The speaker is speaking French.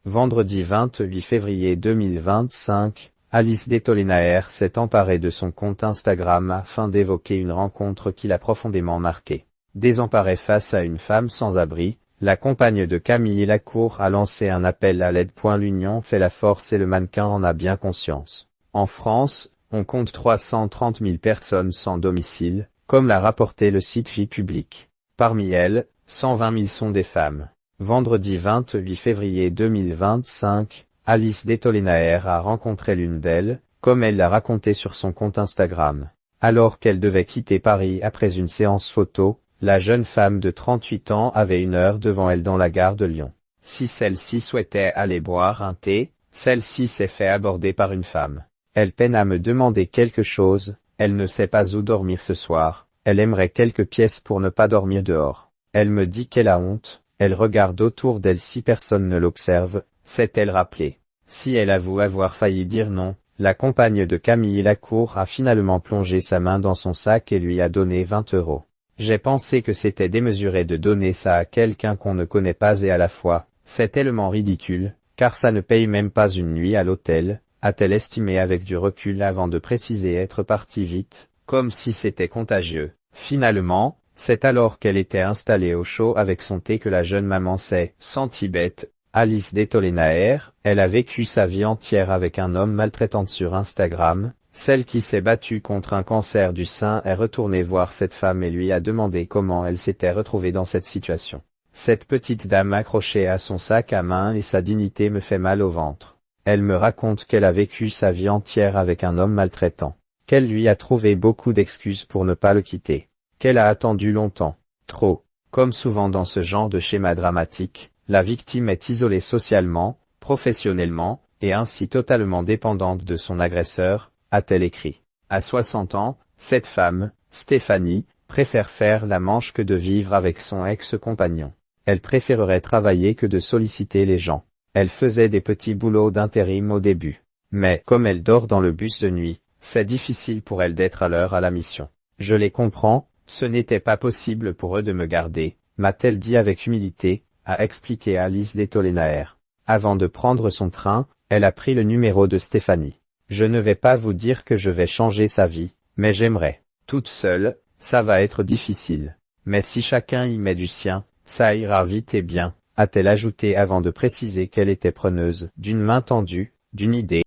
Vendredi 28 février 2025, Alice Detolenaer s'est emparée de son compte Instagram afin d'évoquer une rencontre qui l'a profondément marquée. Désemparée face à une femme sans abri, la compagne de Camille Lacour a lancé un appel à l'aide. L'union fait la force et le mannequin en a bien conscience. En France, on compte 330 000 personnes sans domicile, comme l'a rapporté le site Vie publique. Parmi elles, 120 000 sont des femmes. Vendredi 28 février 2025, Alice Detolenaer a rencontré l'une d'elles, comme elle l'a raconté sur son compte Instagram. Alors qu'elle devait quitter Paris après une séance photo, la jeune femme de 38 ans avait 1 heure devant elle dans la gare de Lyon. Si celle-ci souhaitait aller boire un thé, celle-ci s'est fait aborder par une femme. Elle peine à me demander quelque chose, elle ne sait pas où dormir ce soir, elle aimerait quelques pièces pour ne pas dormir dehors. Elle me dit qu'elle a honte, elle regarde autour d'elle si personne ne l'observe, s'est-elle rappelé. Si elle avoue avoir failli dire non, la compagne de Camille Lacour a finalement plongé sa main dans son sac et lui a donné 20 €. J'ai pensé que c'était démesuré de donner ça à quelqu'un qu'on ne connaît pas et à la fois, c'est tellement ridicule, car ça ne paye même pas une nuit à l'hôtel, a-t-elle estimé avec du recul avant de préciser être partie vite, comme si c'était contagieux. Finalement, c'est alors qu'elle était installée au chaud avec son thé que la jeune maman s'est sentie bête. Alice Detolenaer, elle a vécu sa vie entière avec un homme maltraitant sur Instagram. Celle qui s'est battue contre un cancer du sein est retournée voir cette femme et lui a demandé comment elle s'était retrouvée dans cette situation. Cette petite dame accrochée à son sac à main et sa dignité me fait mal au ventre. Elle me raconte qu'elle a vécu sa vie entière avec un homme maltraitant. Qu'elle lui a trouvé beaucoup d'excuses pour ne pas le quitter. Qu'elle a attendu longtemps. Trop. Comme souvent dans ce genre de schéma dramatique, la victime est isolée socialement, professionnellement, et ainsi totalement dépendante de son agresseur, a-t-elle écrit. À 60 ans, cette femme, Stéphanie, préfère faire la manche que de vivre avec son ex-compagnon. Elle préférerait travailler que de solliciter les gens. Elle faisait des petits boulots d'intérim au début. Mais, comme elle dort dans le bus de nuit, c'est difficile pour elle d'être à l'heure à la mission. Je les comprends, ce n'était pas possible pour eux de me garder, m'a-t-elle dit avec humilité, a expliqué Alice Detolenaer. Avant de prendre son train, elle a pris le numéro de Stéphanie. Je ne vais pas vous dire que je vais changer sa vie, mais j'aimerais. Toute seule, ça va être difficile. Mais si chacun y met du sien, ça ira vite et bien, a-t-elle ajouté avant de préciser qu'elle était preneuse d'une main tendue, d'une idée.